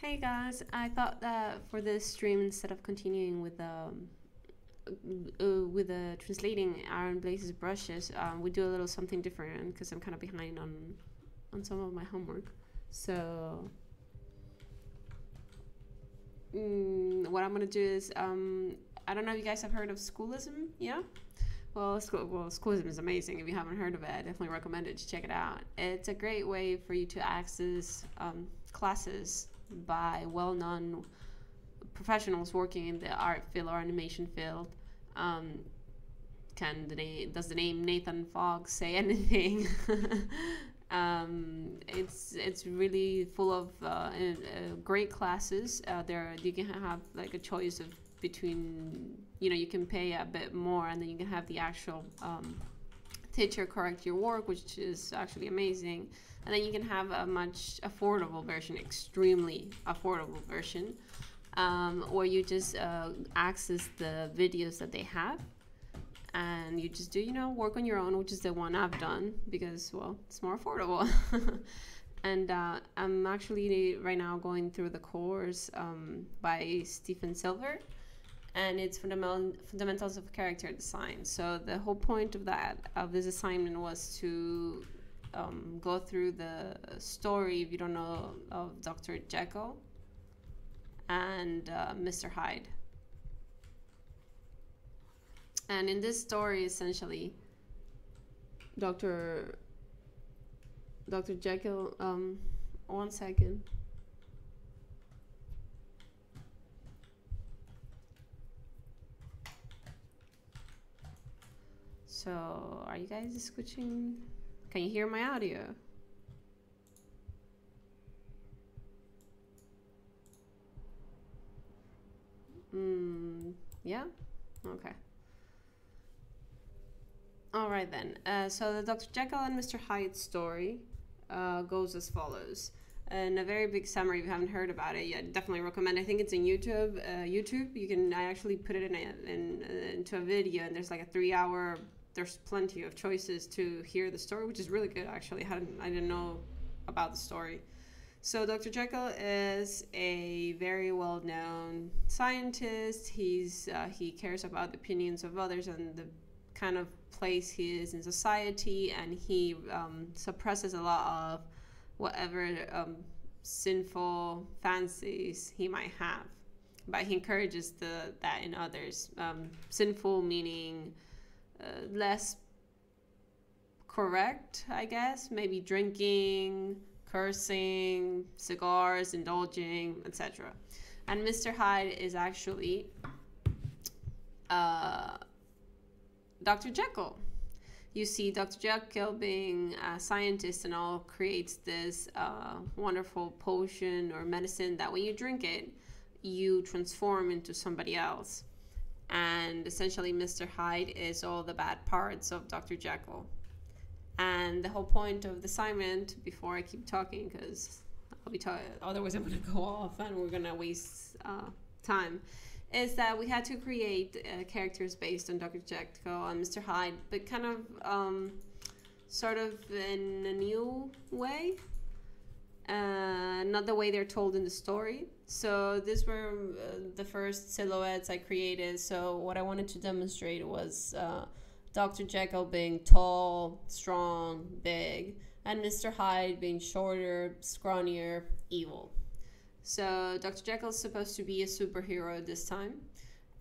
Hey guys, I thought that for this stream, instead of continuing with the translating Aaron Blaze's brushes, we do a little something different because I'm kind of behind on some of my homework. So what I'm gonna do is I don't know if you guys have heard of Schoolism, yeah? Schoolism is amazing. If you haven't heard of it, I definitely recommend it to check it out. It's a great way for you to access classes by well-known professionals working in the art field or animation field. Does the name Nathan Fogg say anything? It's really full of great classes. There you can have like a choice of between, you can pay a bit more and then you can have the actual teacher correct your work, which is actually amazing. And then you can have a much affordable version, extremely affordable version, where you just access the videos that they have and you just do, work on your own, which is the one I've done because, well, it's more affordable. And I'm actually right now going through the course by Stephen Silver, and it's fundamentals of character design. So the whole point of this assignment was to go through the story, if you don't know, of Dr. Jekyll and Mr. Hyde. And in this story, essentially, Dr. Jekyll, one second. So, are you guys switching? Can you hear my audio? Yeah? Okay. All right then. So the Dr. Jekyll and Mr. Hyde story goes as follows. And a very big summary, if you haven't heard about it, yeah, definitely recommend. I think it's in YouTube. I actually put it into a video, and there's like a 3-hour. There's plenty of choices to hear the story, which is really good actually. I didn't know about the story. So Dr. Jekyll is a very well-known scientist. He cares about the opinions of others and the kind of place he is in society, and he suppresses a lot of whatever sinful fancies he might have, but he encourages that in others. Sinful meaning less correct, I guess, maybe drinking, cursing, cigars, indulging, etc. And Mr. Hyde is actually Dr. Jekyll. You see Dr. Jekyll, being a scientist and all, creates this wonderful potion or medicine that when you drink it, you transform into somebody else. And essentially Mr. Hyde is all the bad parts of Dr. Jekyll. And the whole point of the assignment, before I keep talking, because I'll be otherwise I'm going to go off and we're going to waste time, is that we had to create characters based on Dr. Jekyll and Mr. Hyde, but kind of sort of in a new way, not the way they're told in the story. So these were the first silhouettes I created. So what I wanted to demonstrate was Dr. Jekyll being tall, strong, big, and Mr. Hyde being shorter, scrawnier, evil. So Dr. Jekyll is supposed to be a superhero this time,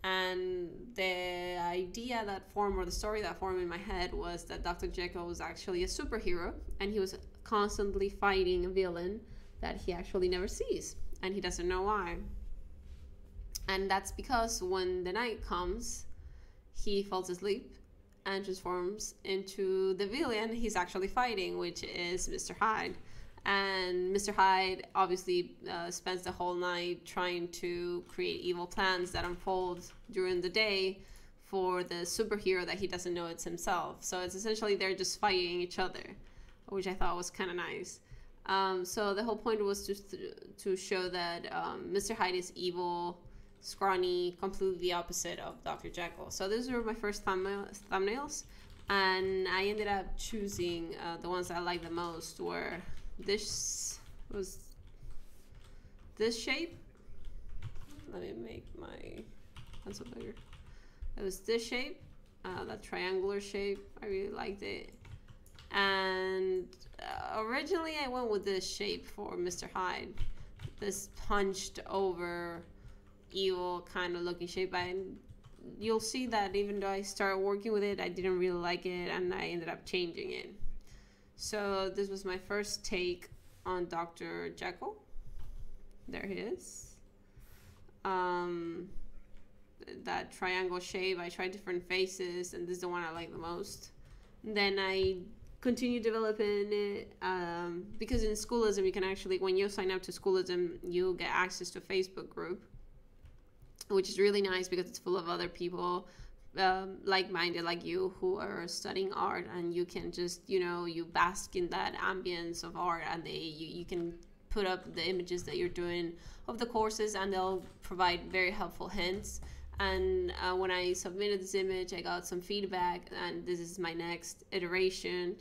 and the idea that formed, or the story that formed in my head, was that Dr. Jekyll was actually a superhero, and he was constantly fighting a villain that he actually never sees, and he doesn't know why. And that's because when the night comes, he falls asleep and transforms into the villain he's actually fighting, which is Mr. Hyde. And Mr. Hyde obviously spends the whole night trying to create evil plans that unfold during the day for the superhero that he doesn't know it's himself. So it's essentially they're just fighting each other, which I thought was kind of nice. So the whole point was to show that Mr. Hyde is evil, scrawny, completely the opposite of Dr. Jekyll. So those were my first thumbnails, and I ended up choosing the ones that I liked the most. Were this was this shape. Let me make my pencil bigger. It was this shape, that triangular shape. I really liked it. And originally I went with this shape for Mr. Hyde. This hunched over, evil kind of looking shape. You'll see that even though I started working with it, I didn't really like it, and I ended up changing it. So this was my first take on Dr. Jekyll. There he is. That triangle shape. I tried different faces, and this is the one I like the most. And then I continue developing it, because in Schoolism, you can actually, when you sign up to Schoolism, you get access to a Facebook group, which is really nice because it's full of other people like-minded like you who are studying art, and you can just, you bask in that ambience of art, and you can put up the images that you're doing of the courses, and they'll provide very helpful hints. And when I submitted this image, I got some feedback, and this is my next iteration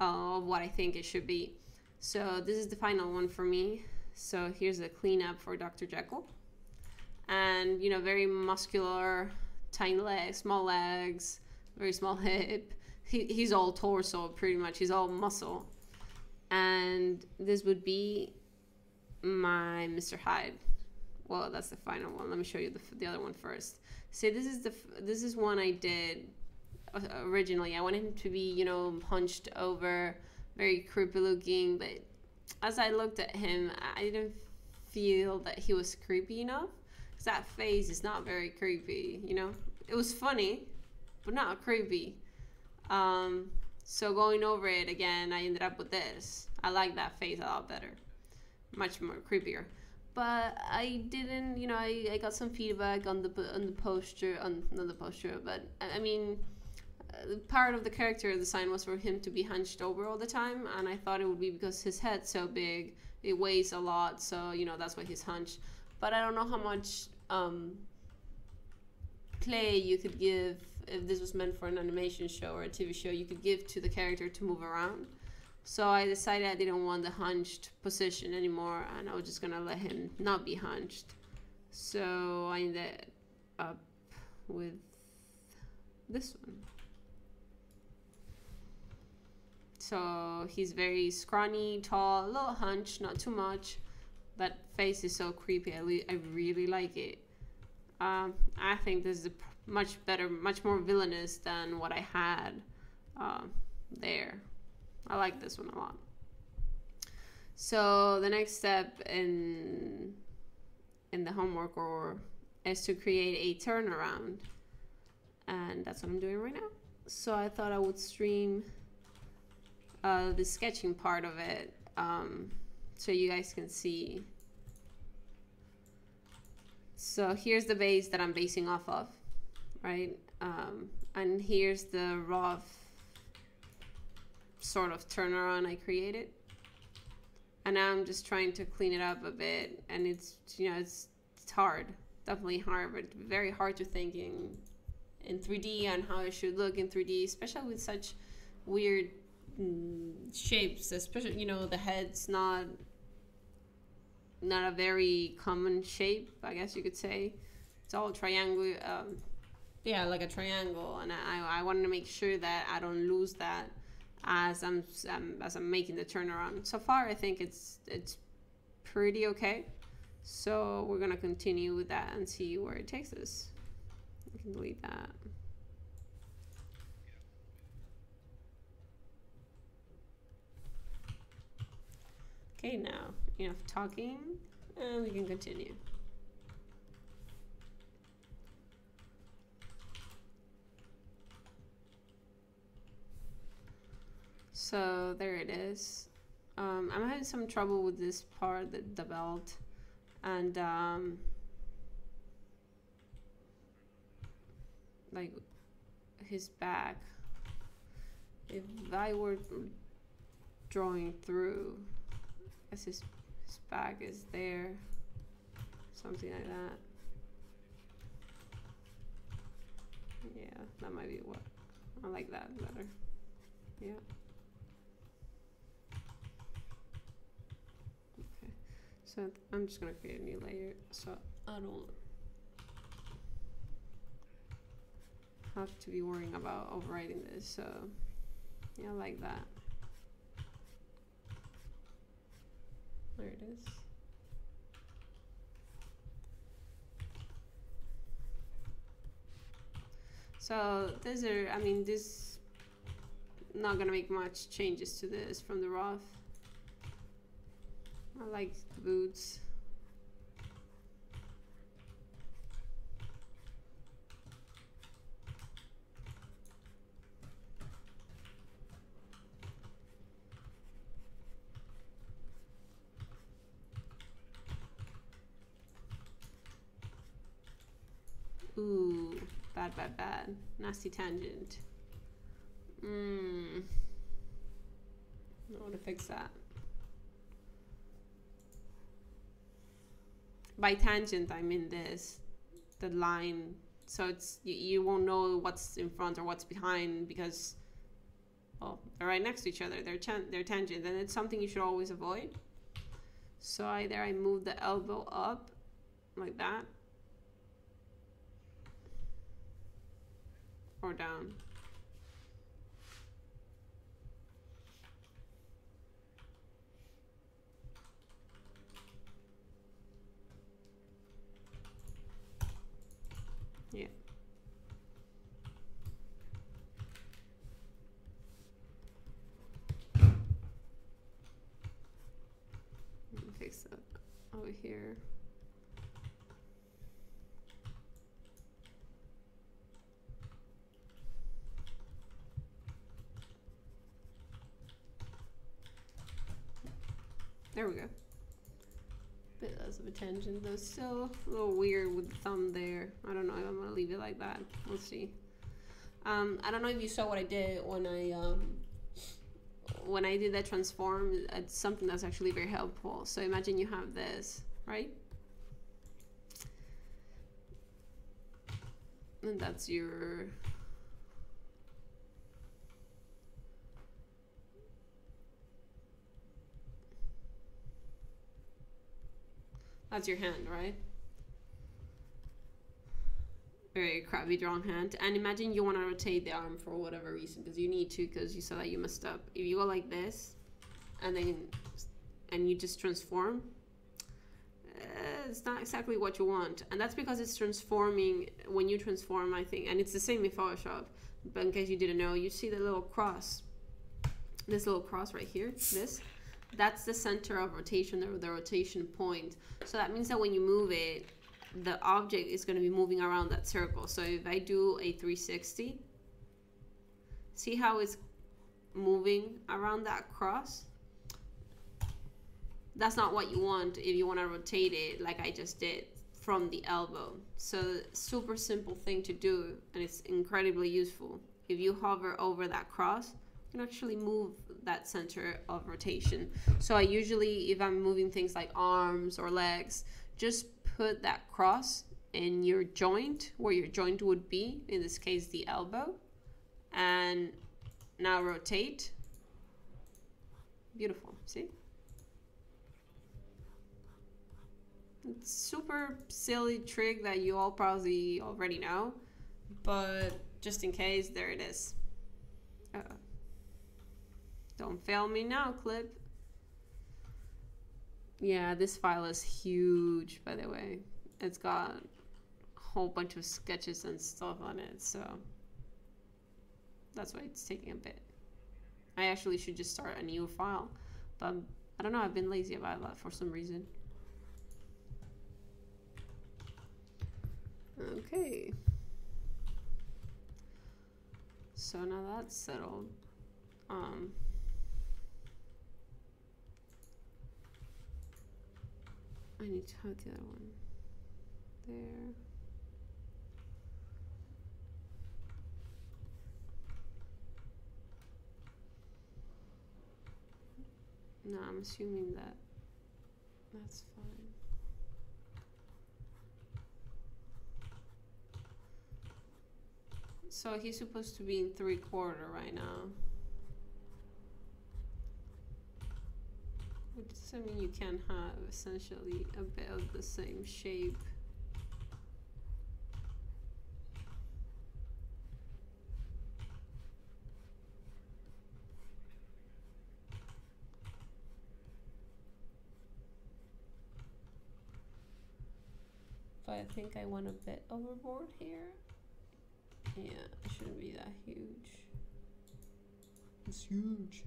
of what I think it should be. So this is the final one for me. So here's a cleanup for Dr. Jekyll. And, very muscular, tiny legs, small legs, very small hip. He's all torso, pretty much. He's all muscle. And this would be my Mr. Hyde. Well, that's the final one. Let me show you the other one first. See, this is one I did originally. I wanted him to be, hunched over, very creepy looking. But as I looked at him, I didn't feel that he was creepy enough. Because that face is not very creepy, It was funny, but not creepy. So going over it again, I ended up with this. I like that face a lot better. Much more creepier. But I didn't, I got some feedback on the poster, not the poster, but I mean, part of the character design was for him to be hunched over all the time, and I thought it would be because his head's so big, it weighs a lot, so, that's why he's hunched. But I don't know how much play you could give, if this was meant for an animation show or a TV show, you could give to the character to move around. So I decided I didn't want the hunched position anymore, and I was just gonna let him not be hunched. So I ended up with this one. So he's very scrawny, tall, a little hunched, not too much. That face is so creepy. I really like it. I think this is much better, much more villainous than what I had there. I like this one a lot. So the next step in the homework is to create a turnaround, and that's what I'm doing right now. So I thought I would stream the sketching part of it, so you guys can see. So here's the base that I'm basing off of, right? And here's the rough sort of turnaround I created. And now I'm just trying to clean it up a bit, and it's hard, definitely hard, but very hard to think in 3D and how it should look in 3D, especially with such weird shapes, especially, the head's not a very common shape, I guess you could say. It's all triangle, yeah, like a triangle, and I wanted to make sure that I don't lose that as I'm making the turnaround. So far, I think it's pretty okay. So we're gonna continue with that and see where it takes us. I can delete that. Okay, now enough talking, and we can continue. So there it is. I'm having some trouble with this part, the belt, and like his back. If I were drawing through, as his back is there, something like that. Yeah, that might be what I like that better. Yeah. So I'm just gonna create a new layer so I don't have to be worrying about overwriting this. So yeah, like that. There it is. So these are, I mean, this not gonna make much changes to this from the rough. I like the boots. Ooh, bad, bad, bad. Nasty tangent. I want to fix that. By tangent, I mean this, the line. So it's you won't know what's in front or what's behind because, well, they're right next to each other. They're tangent, and it's something you should always avoid. So either I move the elbow up like that, or down. Yeah. Let me fix that over here. There we go. Bit less of a tangent, though still a little weird with the thumb there. I don't know if I'm gonna leave it like that. We'll see. I don't know if you saw what I did when I did that transform. It's something that's actually very helpful. So imagine you have this, right? And that's your hand, right? Very crappy drawn hand. And imagine you want to rotate the arm for whatever reason, because you need to, because you saw that you messed up. If you go like this and you just transform, it's not exactly what you want. And that's because it's transforming. When you transform, I think, and it's the same in Photoshop, but in case you didn't know, you see the little cross, this little cross right here, that's the center of rotation, or the rotation point. So that means that when you move it, the object is going to be moving around that circle. So if I do a 360, see how it's moving around that cross? That's not what you want if you want to rotate it like I just did from the elbow. So super simple thing to do, and it's incredibly useful. If you hover over that cross, you can actually move that center of rotation. So I usually, if I'm moving things like arms or legs, just put that cross in your joint, where your joint would be, in this case the elbow, and now rotate. Beautiful, see? It's super silly trick that you all probably already know, but just in case, there it is. Don't fail me now, clip. Yeah, this file is huge, by the way. It's got a whole bunch of sketches and stuff on it, so that's why it's taking a bit. I actually should just start a new file, but I don't know, I've been lazy about that for some reason. Okay. So now that's settled. I need to have the other one there. No, I'm assuming that that's fine. So he's supposed to be in 3/4 right now, which is So I mean, you can have essentially a bit of the same shape. But I think I went a bit overboard here. Yeah, it shouldn't be that huge. It's huge.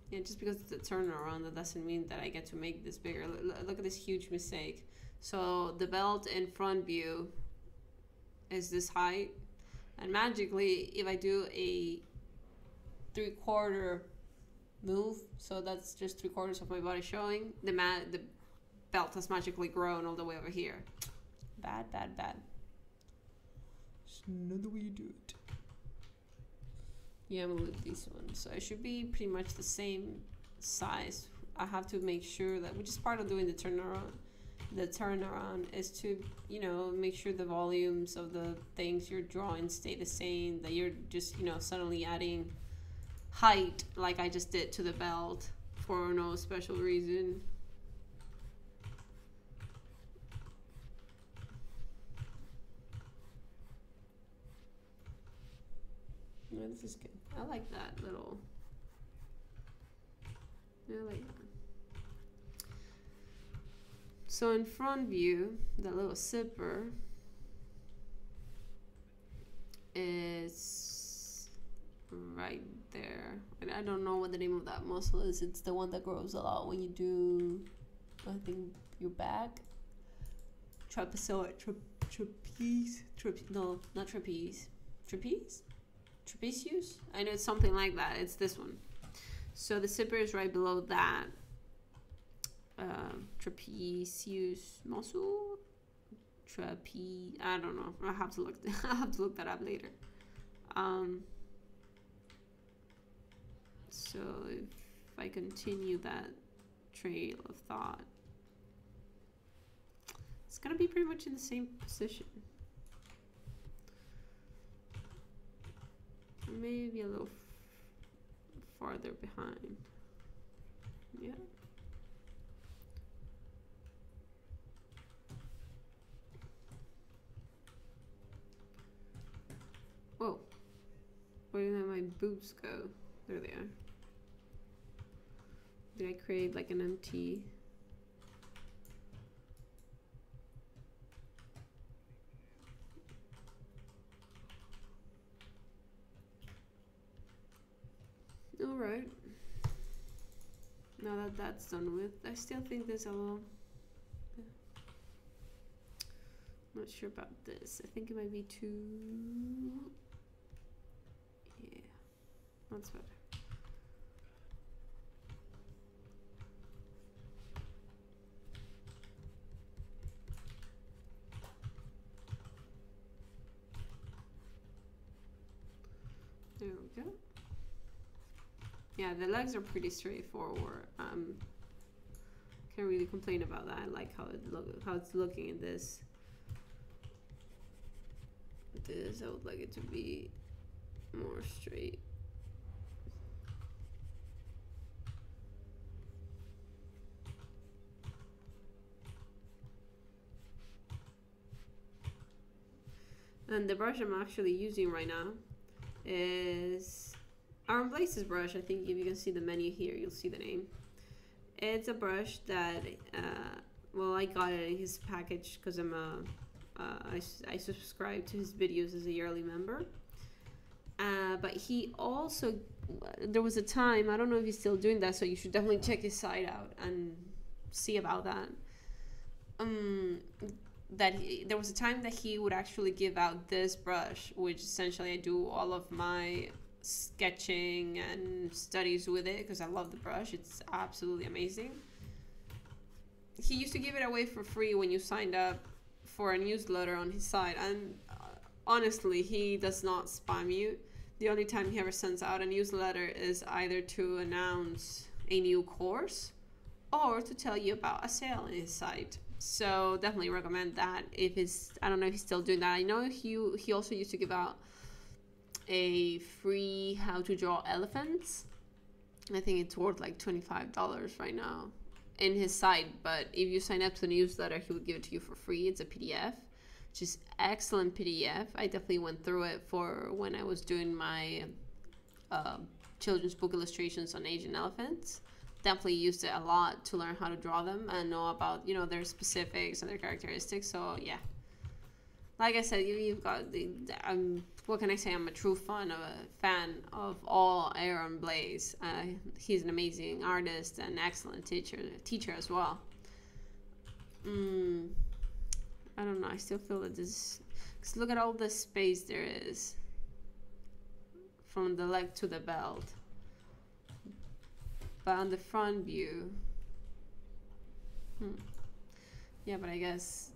Yeah, just because it's a turnaround, that doesn't mean that I get to make this bigger. Look at this huge mistake. So the belt in front view is this height, and magically, if I do a 3/4 move, so that's just 3/4 of my body showing, the belt has magically grown all the way over here. Bad, bad, bad. It's not the way you do it. Yeah, I'm gonna leave this one. So it should be pretty much the same size. I have to make sure that, which is part of doing the turnaround. The turnaround is to, you know, make sure the volumes of the things you're drawing stay the same, that you're just, you know, suddenly adding height like I just did to the belt for no special reason. Yeah, this is good. I like that little. Yeah, I like that. So in front view, the little zipper is right there. And I don't know what the name of that muscle is. It's the one that grows a lot when you do, I think, your back. No, not trapeze. Trapeze? Trapezius? I know it's something like that. It's this one. So the zipper is right below that. Trapezius muscle. I don't know. I have to look. I have to look that up later. So if I continue that trail of thought, it's gonna be pretty much in the same position. Maybe a little farther behind. Yeah. Whoa. Where did my boobs go? There they are. Did I create like an empty? Alright. Now that that's done with, I still think there's a little... Not sure about this. I think it might be too... Yeah. That's better. There we go. Yeah, the legs are pretty straightforward. Can't really complain about that. I like how it's looking in this. This, I would like it to be more straight. And the brush I'm actually using right now is Aaron Blaze's brush. I think if you can see the menu here, you'll see the name. It's a brush that, well, I got it in his package because I subscribe to his videos as a yearly member. But he also, there was a time, I don't know if he's still doing that, so you should definitely check his site out and see about that. There was a time that he would actually give out this brush, which essentially I do all of my sketching and studies with it because I love the brush. It's absolutely amazing. He used to give it away for free when you signed up for a newsletter on his site, and honestly, he does not spam you. The only time he ever sends out a newsletter is either to announce a new course or to tell you about a sale on his site. So definitely recommend that. If it's, I don't know if he's still doing that. I know he also used to give out a free how to draw elephants I think it's worth like $25 right now in his site. But if you sign up to the newsletter, he would give it to you for free. It's a PDF, which is excellent PDF. I definitely went through it for when I was doing my children's book illustrations on Asian elephants. Definitely used it a lot to learn how to draw them and know about, their specifics and their characteristics. So yeah, like I said, you've got what can I say? I'm a true fan of all Aaron Blaze. He's an amazing artist and excellent teacher as well. I don't know. I still feel that this, because look at all the space there is from the leg to the belt. But on the front view, yeah, but I guess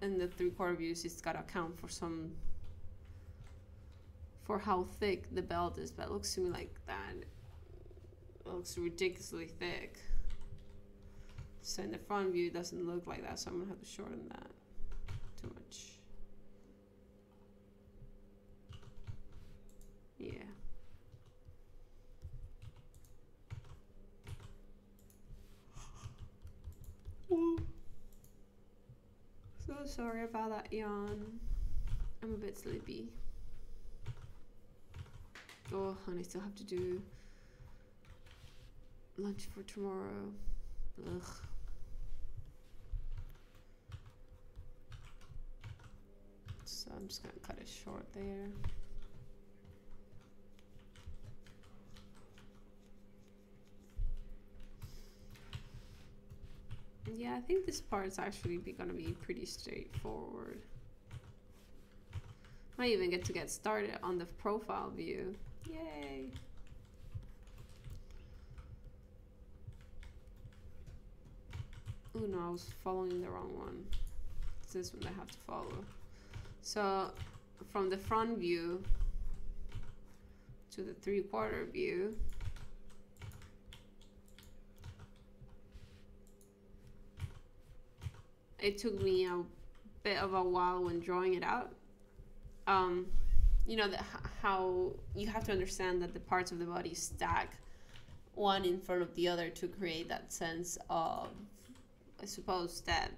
in the 3/4 views, it's got to account for how thick the belt is. But it looks to me like that. It looks ridiculously thick. So in the front view, it doesn't look like that. So I'm gonna have to shorten that too much. Yeah. So sorry about that yawn. I'm a bit sleepy. Oh, and I still have to do lunch for tomorrow. Ugh. So I'm just gonna cut it short there. Yeah, I think this part's actually gonna be pretty straightforward. Might even get started on the profile view. Yay! Oh no, I was following the wrong one. It's this one I have to follow. So from the front view to the 3/4 view, it took me a bit of a while when drawing it out. How you have to understand that the parts of the body stack one in front of the other to create that sense of, I suppose, that.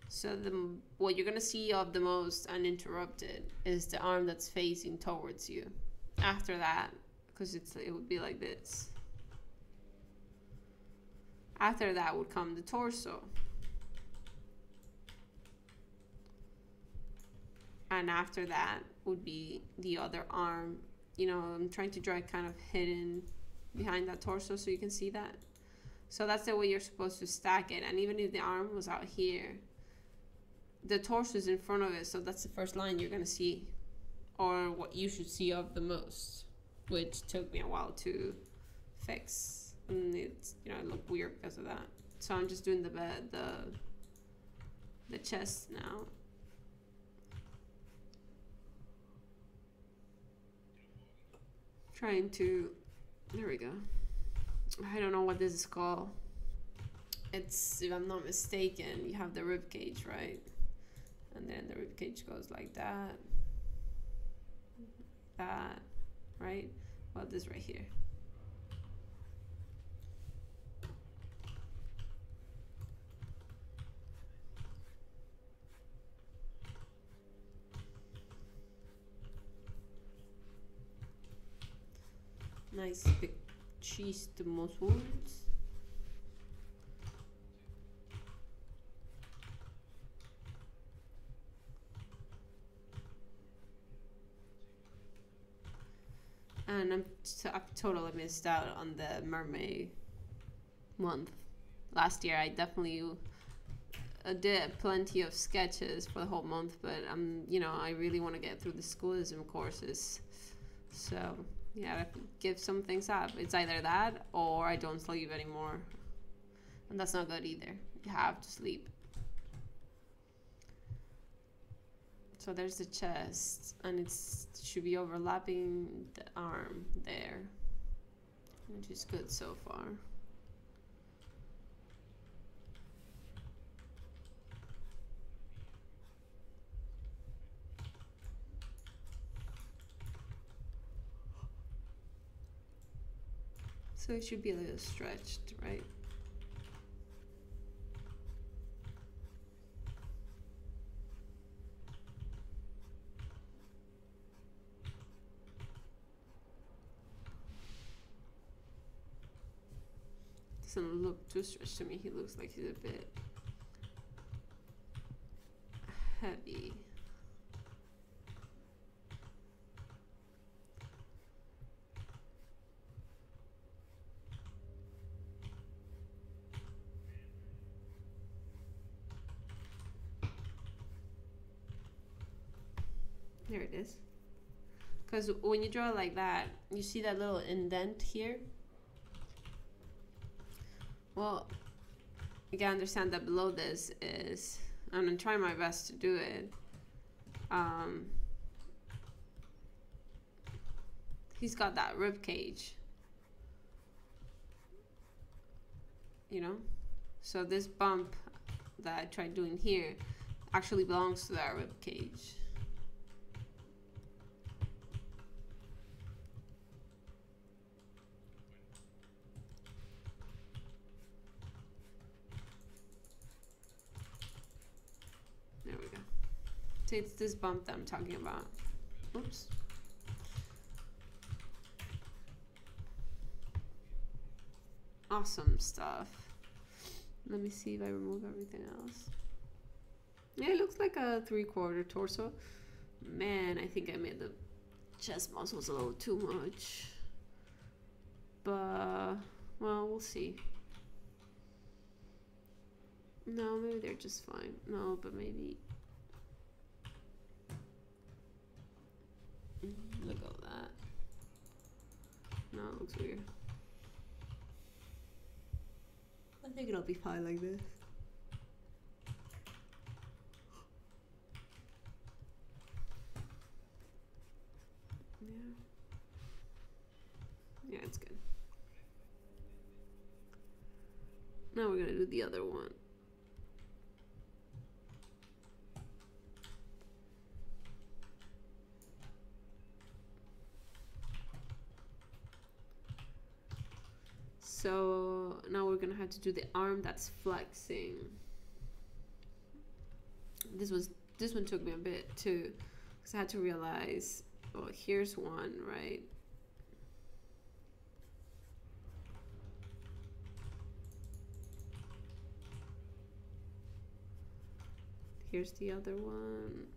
So what you're gonna see of the most uninterrupted is the arm that's facing towards you. After that, because it would be like this. After that would come the torso. And after that would be the other arm. I'm trying to draw it kind of hidden behind that torso so you can see that. So that's the way you're supposed to stack it. And even if the arm was out here, the torso is in front of it, so that's the first line you're gonna see, or what you should see of the most, which took me a while to fix. And it's, it looked weird because of that. So I'm just doing the chest now. Trying to, there we go. I don't know what this is called. It's, if I'm not mistaken, you have the rib cage, right? And then the rib cage goes like that, right? Well, this right here. Nice big cheese to muscles. And I've totally missed out on the mermaid month. Last year I definitely did plenty of sketches for the whole month, but I really want to get through the Schoolism courses. So yeah, give some things up. It's either that or I don't sleep anymore. And that's not good either. You have to sleep. So there's the chest, and it should be overlapping the arm there, which is good so far. So it should be a little stretched, right? Doesn't look too stretched to me. He looks like he's a bit heavy. There it is. Because when you draw it like that, you see that little indent here? Well, you gotta understand that below this is, I'm gonna try my best to do it. He's got that rib cage, you know? So this bump that I tried doing here actually belongs to that rib cage. There we go. So it's this bump that I'm talking about. Oops. Awesome stuff. Let me see if I remove everything else. Yeah, it looks like a 3/4 torso. Man, I think I made the chest muscles a little too much. But, well, we'll see. No, maybe they're just fine. No, but maybe. Look at that. No, it looks weird. I think it'll be fine like this. Yeah. Yeah, it's good. Now we're gonna do the other one. So now we're gonna have to do the arm that's flexing. This one took me a bit too, because I had to realize, oh, here's one, right? Here's the other one.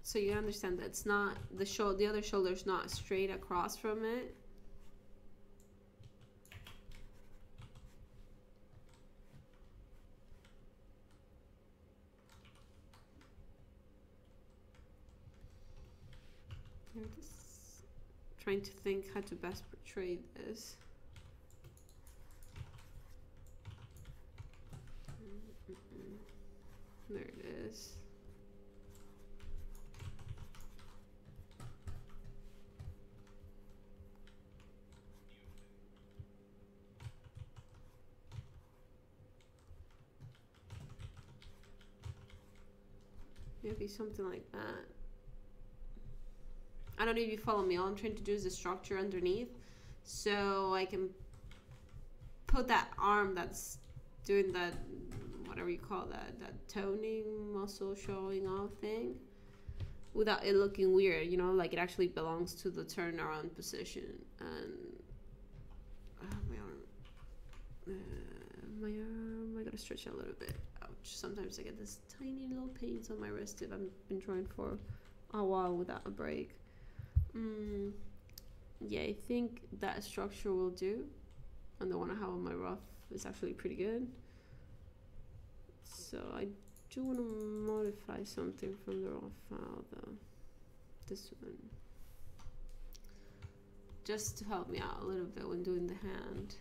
So you understand that it's not the other shoulder's not straight across from it. I'm just trying to think how to best portray this. There it is. Maybe something like that. I don't know if you follow me. All I'm trying to do is the structure underneath, so I can put that arm that's doing that, whatever you call that, that toning muscle showing off thing, without it looking weird, you know, like it actually belongs to the turnaround position. And my arm, I gotta stretch it a little bit. Ouch. Sometimes I get this tiny little pains on my wrist if I've been drawing for a while without a break. Yeah, I think that structure will do. And the one I have on my rough is actually pretty good. So I do want to modify something from the raw file though. This one. Just to help me out a little bit when doing the hand.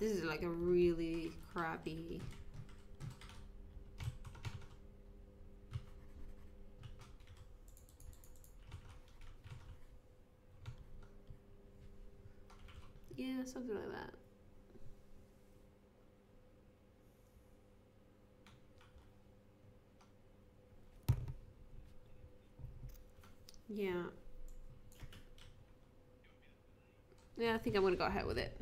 This is like a really crappy. Yeah, something like that. Yeah. Yeah, I think I'm gonna go ahead with it.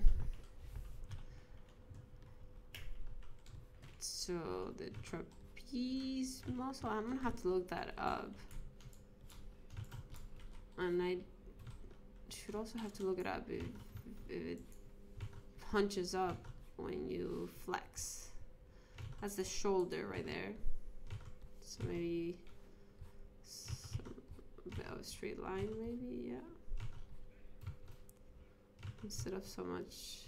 So the trapeze muscle, I'm gonna have to look that up. And I should also have to look it up if it punches up when you flex. That's the shoulder right there. So maybe a bit of a straight line, maybe, yeah. Instead of so much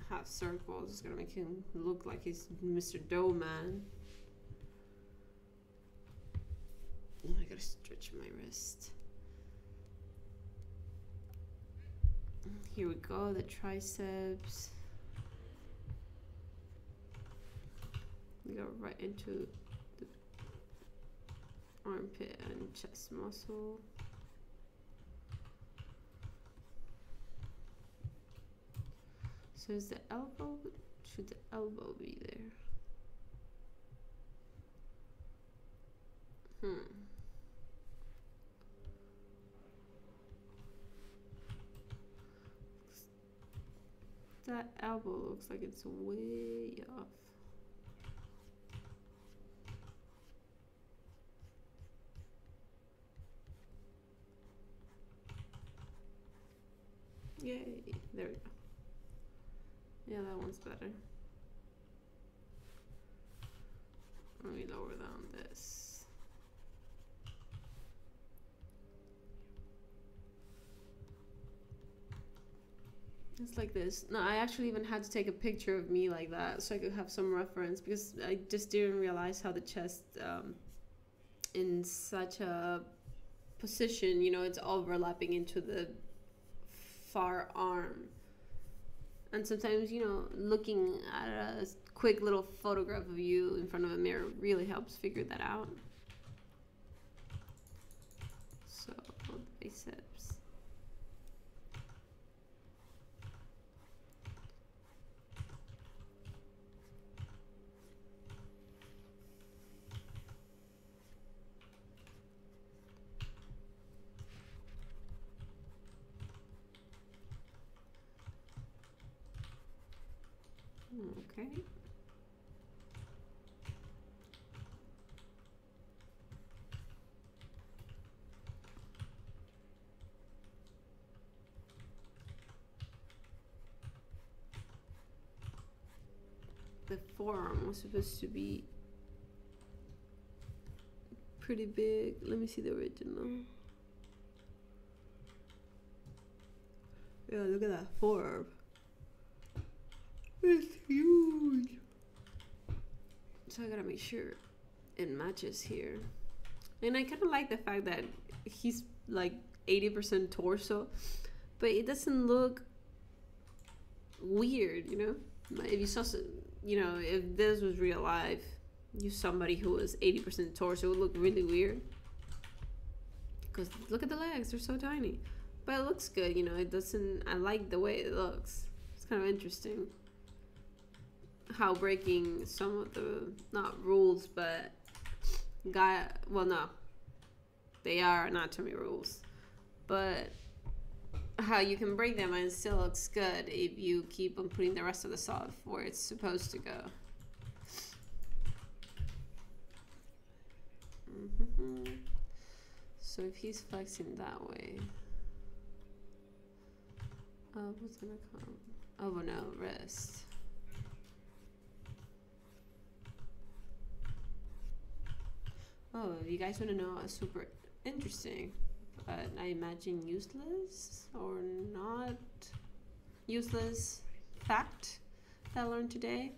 half circles, it's gonna make him look like he's Mr. Dough Man. Oh, I gotta stretch my wrist. Here we go, the triceps. We go right into the armpit and chest muscle. So is the elbow, should the elbow be there? That elbow looks like it's way off. Yay, there we go. Yeah, that one's better. Let me lower down this. It's like this. No, I actually even had to take a picture of me like that so I could have some reference, because I just didn't realize how the chest in such a position, you know, it's overlapping into the far arm. And sometimes, you know, looking at a quick little photograph of you in front of a mirror really helps figure that out. So, the biceps. Okay. The forearm was supposed to be pretty big. Let me see the original. Yeah, look at that forearm. It's huge. So I gotta make sure it matches here. And I kind of like the fact that he's like 80% torso, but it doesn't look weird, you know? If you saw, you know, if this was real life, you somebody who was 80% torso, it would look really weird. Because look at the legs, they're so tiny. But it looks good, you know, it doesn't, I like the way it looks. It's kind of interesting how breaking some of the, not rules, but well, no, they are anatomy rules, but how you can break them and it still looks good if you keep on putting the rest of the stuff where it's supposed to go. So if he's flexing that way, what's gonna come? Oh no, wrist. Oh, you guys want to know a super interesting, but I imagine useless or not useless fact that I learned today?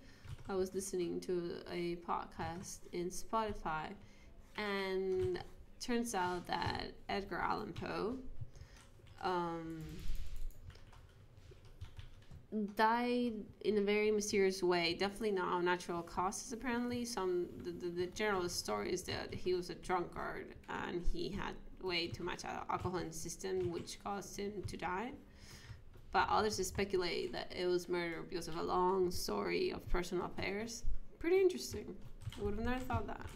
I was listening to a podcast in Spotify, and turns out that Edgar Allan Poe died in a very mysterious way. Definitely not of natural causes. Apparently, the general story is that he was a drunkard and he had way too much alcohol in the system, which caused him to die. But others speculate that it was murder because of a long story of personal affairs. Pretty interesting. I would have never thought that.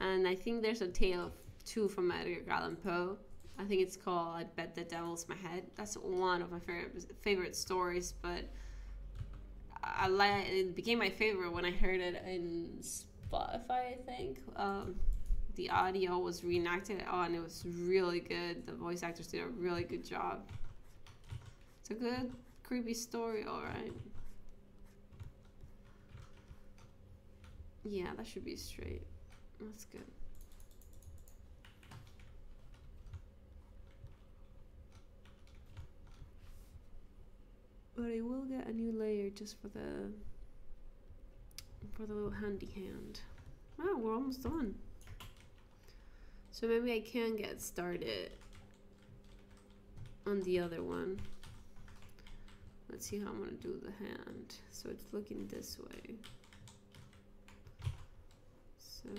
And I think there's a tale too from Edgar Allan Poe. I think it's called I Bet the Devil's My Head. That's one of my favorite stories, but it became my favorite when I heard it in Spotify, I think. The audio was reenacted, and it was really good. The voice actors did a really good job. It's a good, creepy story, alright. Yeah, that should be straight. That's good. But I will get a new layer just for the little handy hand. Wow, we're almost done. So maybe I can get started on the other one. Let's see how I'm gonna do the hand. So it's looking this way. So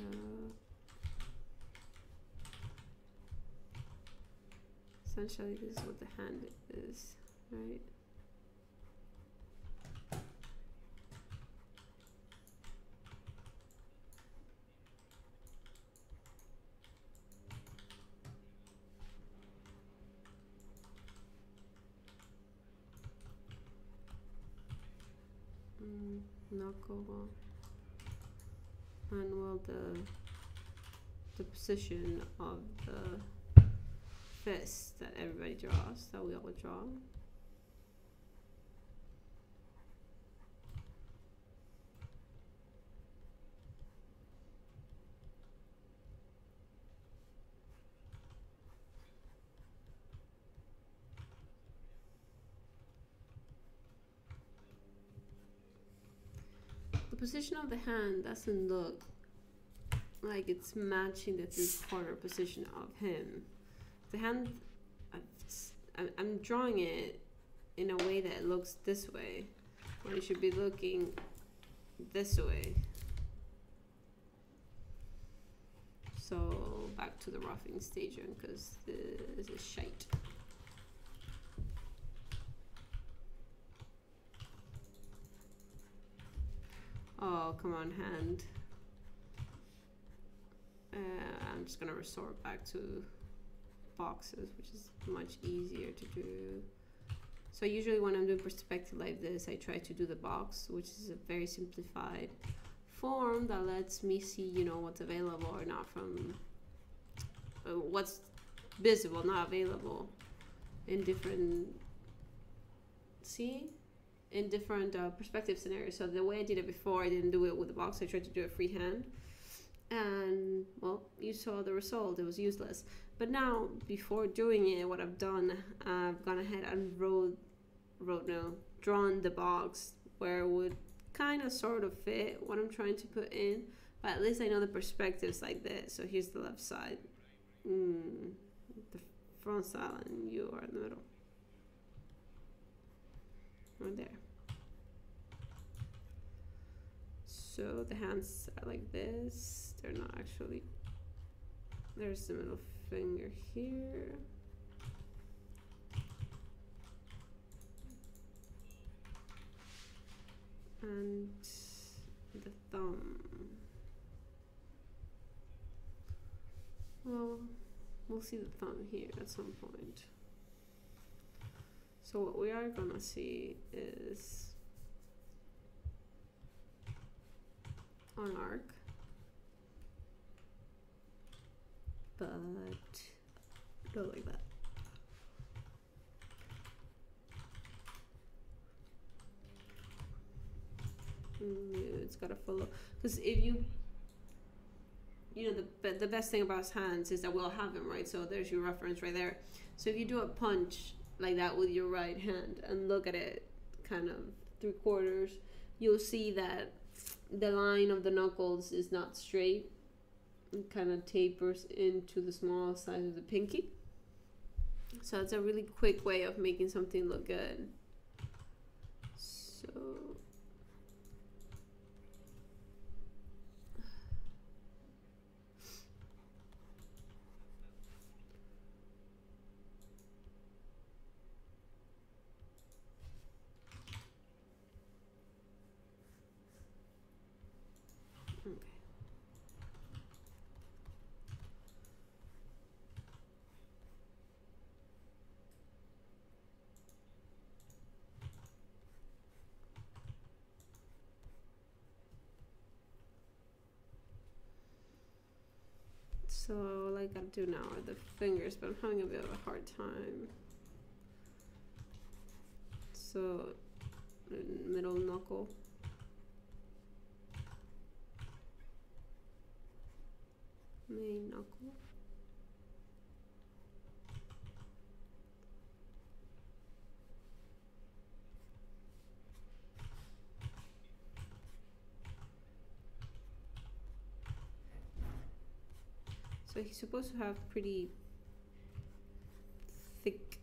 essentially this is what the hand is, right? Knuckle, and well, the position of the fist that everybody draws, that we all draw. The position of the hand doesn't look like it's matching the 3/4 position of him. The hand, I'm drawing it in a way that it looks this way, when it should be looking this way. So back to the roughing station, because this is shite. Oh, come on, hand. I'm just gonna resort back to boxes, which is much easier to do. So usually when I'm doing perspective like this, I try to do the box, which is a very simplified form that lets me see, you know, what's available or not from what's visible, not available in different, in different perspective scenarios. So the way I did it before, I didn't do it with the box. I tried to do it freehand, and well, you saw the result. It was useless. But now, before doing it, what I've done, I've gone ahead and drawn the box where it would kind of sort of fit what I'm trying to put in. But at least I know the perspectives like this. So here's the left side, the front side, and you are in the middle. Right there. So the hands are like this. They're not actually. There's the middle finger here. And the thumb. Well, we'll see the thumb here at some point. So what we are gonna see is an arc, but not like that. It's gotta follow, because if you know, the best thing about his hands is that we'll have him, right? So there's your reference right there. So if you do a punch like that with your right hand and look at it kind of 3/4, you'll see that the line of the knuckles is not straight. It kind of tapers into the small size of the pinky. So it's a really quick way of making something look good. So okay. So all I gotta do now are the fingers, but I'm having a bit of a hard time. So middle knuckle. Main knuckle. So he's supposed to have pretty thick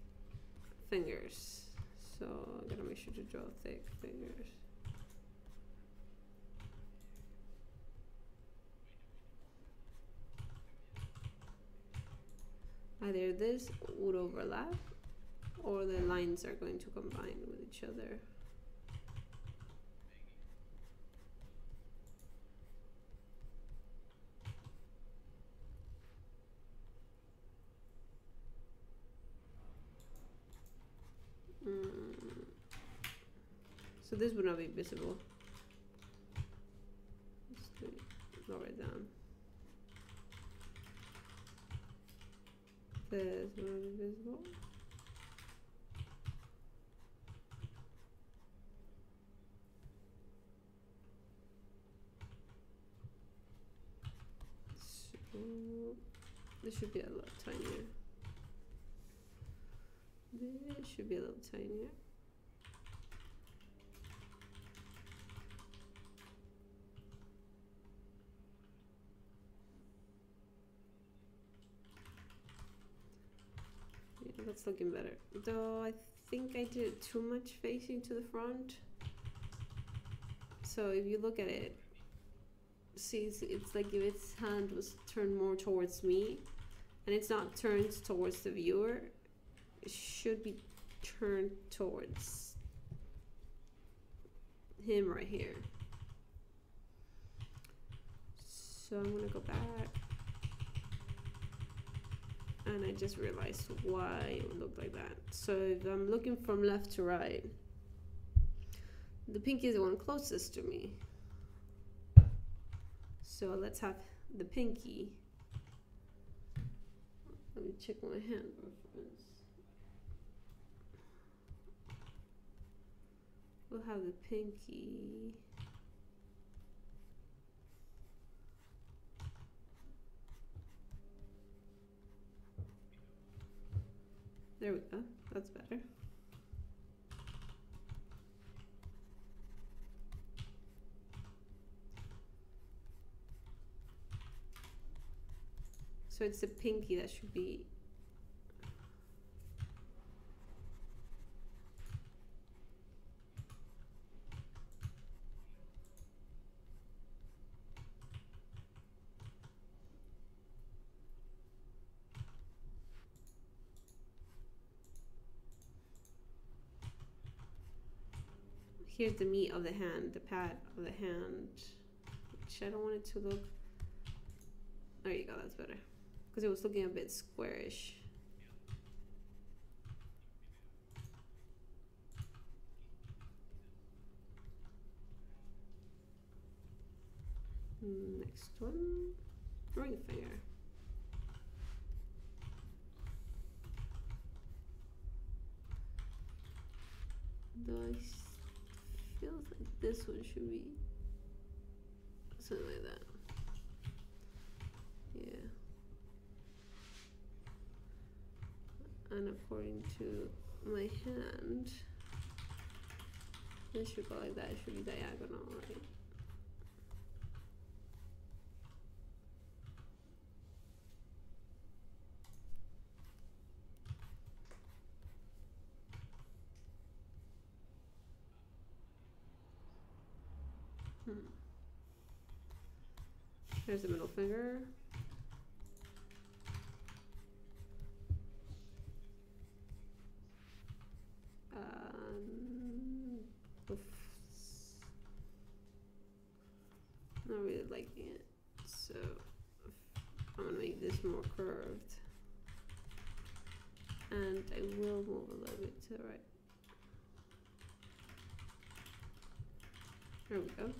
fingers. So I gotta make sure to draw thick fingers. Either this would overlap or the lines are going to combine with each other. So this would not be visible. Let's lower it down. This would not be visible. So this should be a lot tinier. This should be a little tinier. Yeah, that's looking better. Though I think I did too much facing to the front. So if you look at it, see, it's like if its hand was turned more towards me, and it's not turned towards the viewer, it should be turned towards him right here. So I'm gonna go back, and I just realized why it would look like that. So if I'm looking from left to right, the pinky is the one closest to me. So let's have the pinky. Let me check my hand reference. We'll have the pinky. There we go. That's better. So it's the pinky that should be here's the meat of the hand, the pad of the hand, which I don't want it to look. There you go, that's better. Because it was looking a bit squarish. Next one, ring finger. Though I feel like this one should be something like that. Yeah. And according to my hand, this should go like that. It should be diagonal, right? There's the middle finger. Oof. Not really liking it, so I'm gonna make this more curved, and I will move a little bit to the right. There we go.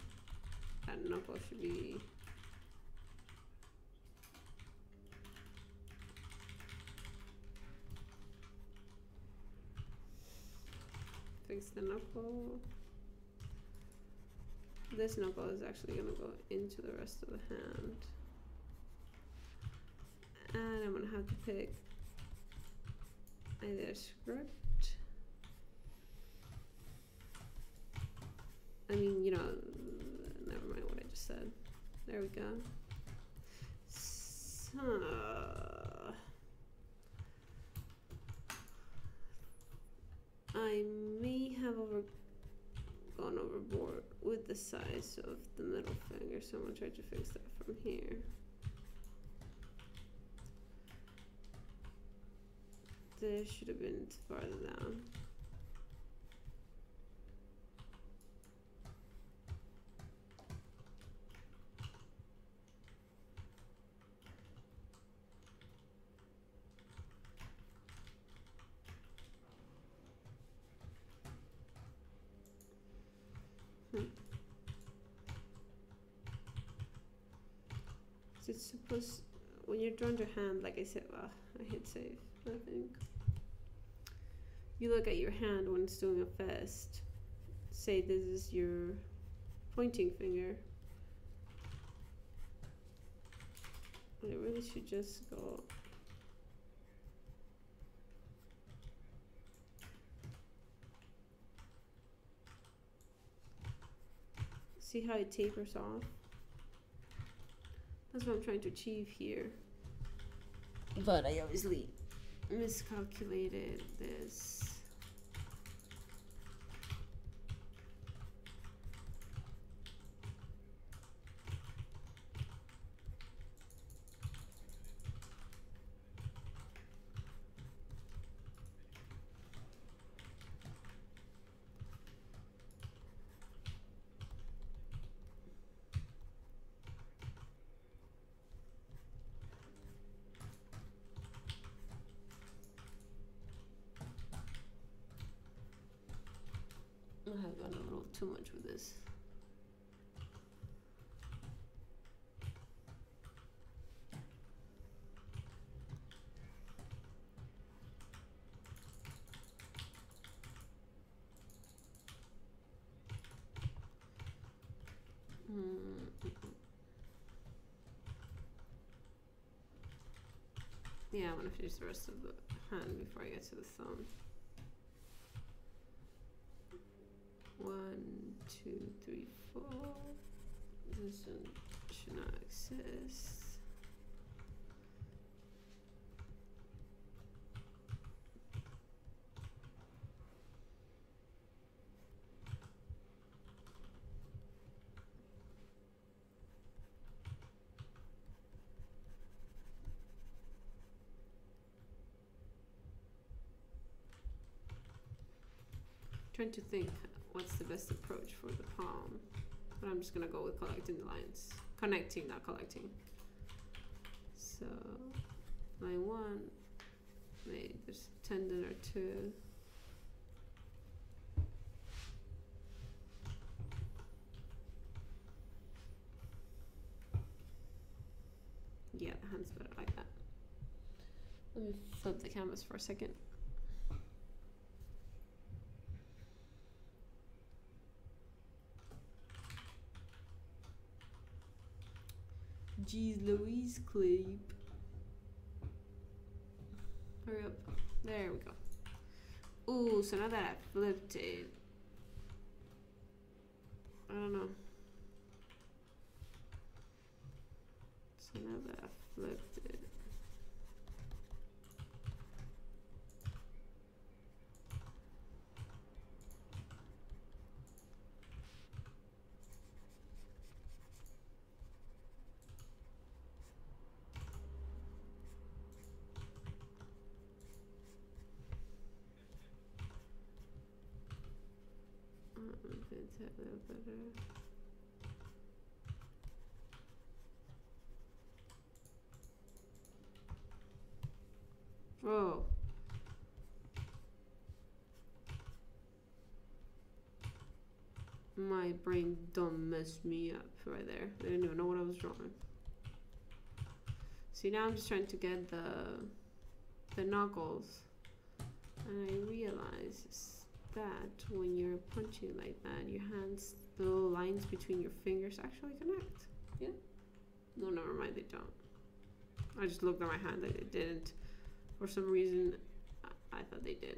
That knuckle should be fix the knuckle. This knuckle is actually gonna go into the rest of the hand. And I'm gonna have to pick either script. I mean, you know, never mind what I just said. There we go. So, I may have gone overboard with the size of the middle finger, so I'm gonna try to fix that from here. This should have been farther down. It's supposed, when you're drawing your hand, like I said, I hit save, I think. You look at your hand when it's doing a fist. Say this is your pointing finger. It really should just go. See how it tapers off? That's what I'm trying to achieve here. But I obviously miscalculated this. I have gone a little too much with this. Yeah, I'm gonna finish the rest of the hand before I get to the thumb. 1, 2, 3, 4. This one should not exist. Trying to think what's the best approach for the palm, but I'm just gonna go with collecting the lines. Connecting, not collecting. So, line 1, maybe there's a tendon or two. Yeah, the hand's better like that. Let me flip the canvas for a second. Jeez Louise, clip. Hurry up. There we go. Ooh, so now that I flipped it, I don't know. So now that I flipped it, It's a little better. Oh. My brain done messed me up right there. I didn't even know what I was drawing. See, now I'm just trying to get the knuckles. And I realize that when you're punching like that, your hands, the little lines between your fingers actually connect. Yeah? No, never mind, they don't. I just looked at my hand like they didn't. For some reason, I thought they did.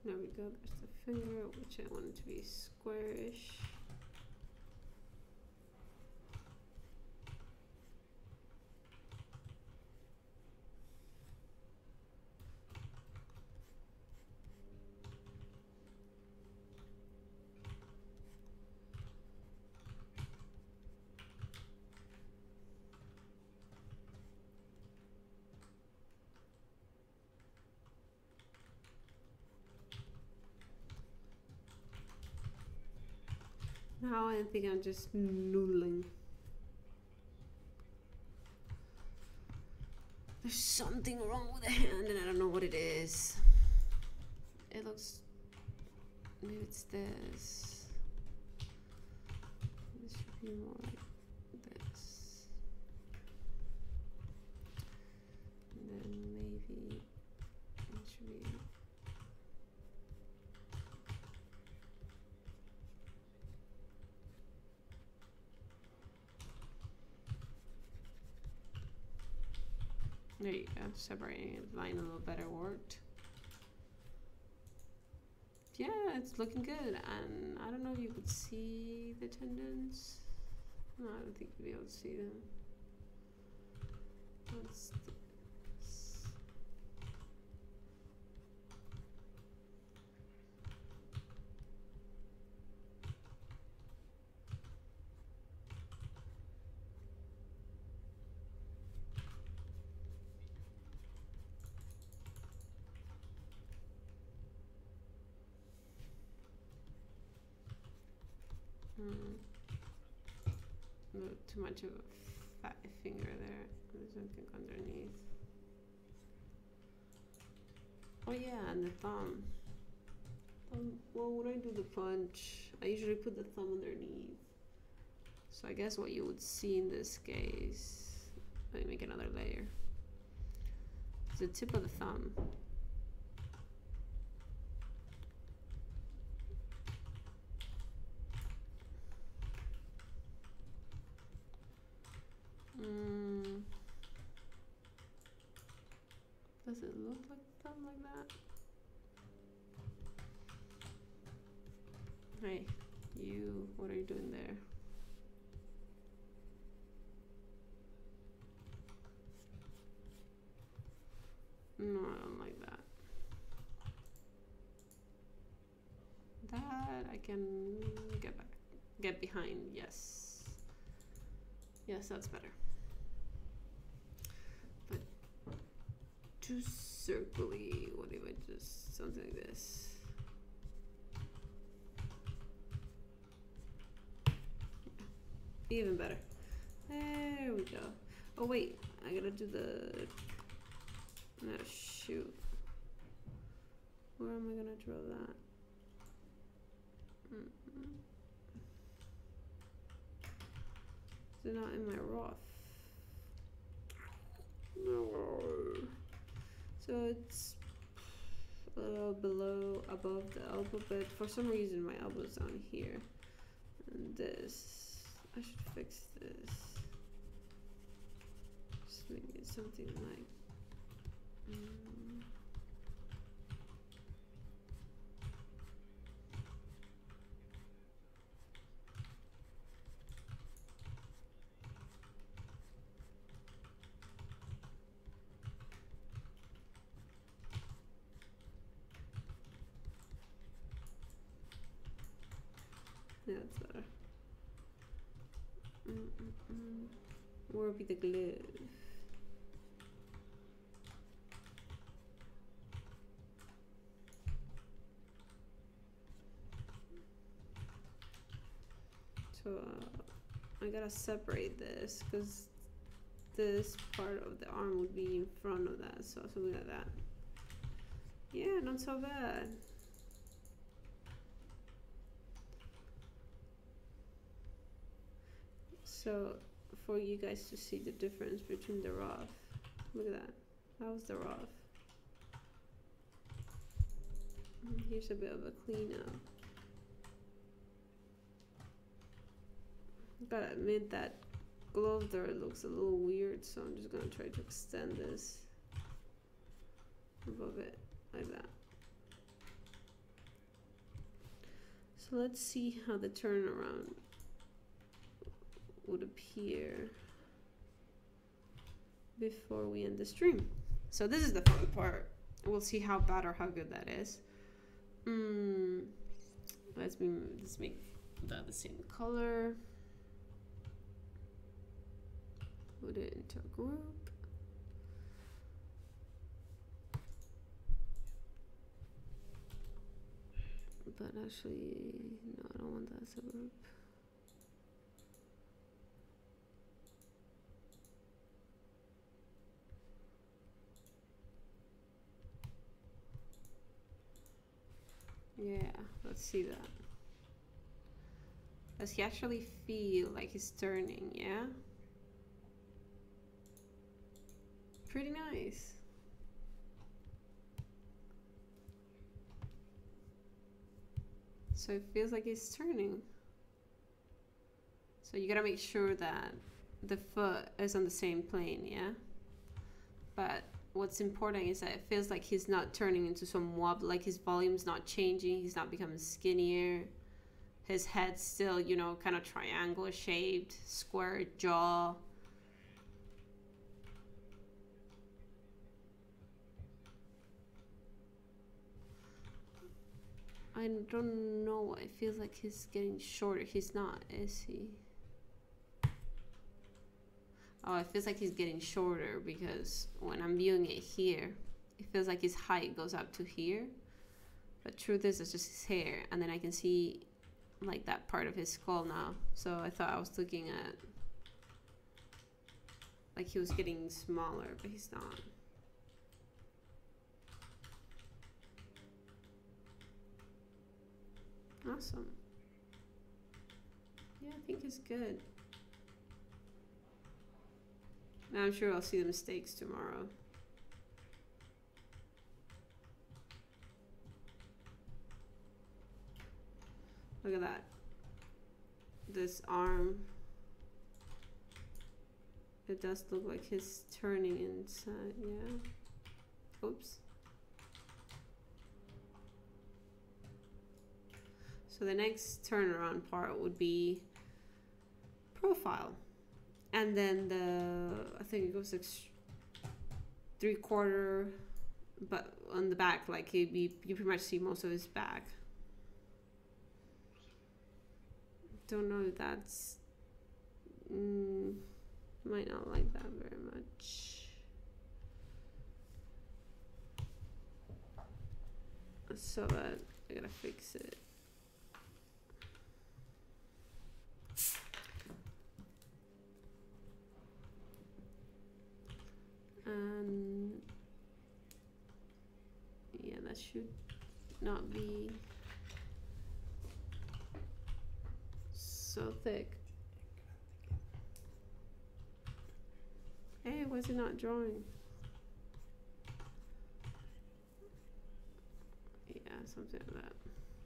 There we go, there's the finger, which I want it to be squarish. Now I think I'm just noodling. There's something wrong with the hand and I don't know what it is. It looks, maybe it's this. This should be more like this. And then maybe it should be. There you go, separating the line a little better worked. Yeah, it's looking good, and I don't know if you could see the tendons. No, I don't think you'd be able to see them. What's this? Too much of a fat finger there. There's something underneath. Oh yeah, and the thumb. Well, when I do the punch, I usually put the thumb underneath. So I guess what you would see in this case, let me make another layer. It's the tip of the thumb. Does it look like a thumb like that? Hey, you, what are you doing there? No, I don't like that. That I can get behind, yes. Yes, that's better. But too circly, what if I just, something like this? Yeah. Even better. There we go. Oh wait, I gotta do the, no, shoot. Where am I gonna draw that? Is it not in my rough? No. So it's a little below, above the elbow, but for some reason my elbow's down here. And this, I should fix this. Just make it something like yeah, that's better. Where would be the glue? So I gotta separate this because this part of the arm would be in front of that, so something like that. Yeah, not so bad. So for you guys to see the difference between the rough, look at that. That was the rough. Here's a bit of a cleanup. Gotta admit that glove there looks a little weird, so I'm just gonna try to extend this above it like that. So let's see how the turnaround would appear before we end the stream. So this is the fun part. We'll see how bad or how good that is. Let's make that the same color. Put it into a group. But actually, no, I don't want that as a group. Yeah, let's see that. Does he actually feel like he's turning? Yeah. Pretty nice. So it feels like he's turning. So you gotta make sure that the foot is on the same plane, yeah? But what's important is that it feels like he's not turning into some wobble, like his volume's not changing, he's not becoming skinnier. His head's still, you know, kind of triangle shaped, square jaw. I don't know, it feels like he's getting shorter. He's not, is he? Oh, it feels like he's getting shorter because when I'm viewing it here, it feels like his height goes up to here. But truth is, it's just his hair. And then I can see like that part of his skull now. So I thought I was looking at like he was getting smaller, but he's not. Awesome. Yeah, I think it's good. I'm sure I'll see the mistakes tomorrow. Look at that. This arm. It does look like he's turning inside, yeah. Oops. So the next turnaround part would be profile. And then I think it goes like 3/4, but on the back, like you pretty much see most of his back. Don't know if that's, might not like that very much. So I gotta fix it. And yeah, that should not be so thick. Hey, why is it not drawing? Yeah, something like that.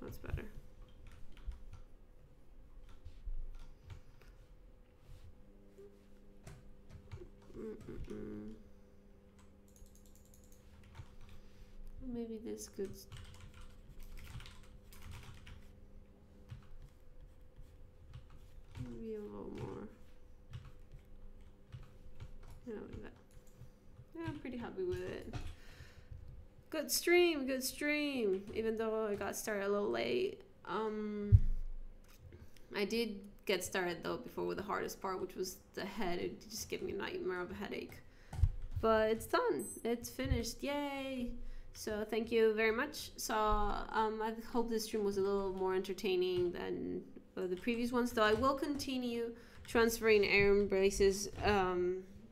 That's better. Maybe this could. Maybe a little more. Yeah, I'm pretty happy with it. Good stream, good stream. Even though I got started a little late. I did get started though before with the hardest part, which was the head. It just gave me a nightmare of a headache. But it's done. It's finished. Yay! So thank you very much. So I hope this stream was a little more entertaining than the previous ones. Though I will continue transferring Air Brace's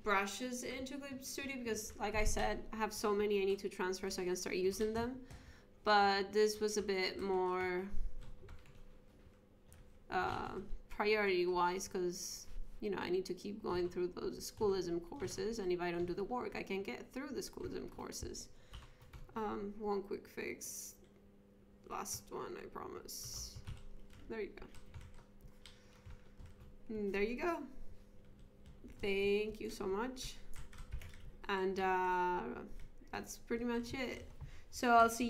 brushes into Clip Studio because, like I said, I have so many I need to transfer so I can start using them. But this was a bit more priority-wise because, you know, I need to keep going through those Schoolism courses, and if I don't do the work, I can't get through the Schoolism courses. One quick fix. Last one, I promise. There you go. There you go. Thank you so much. And that's pretty much it. So I'll see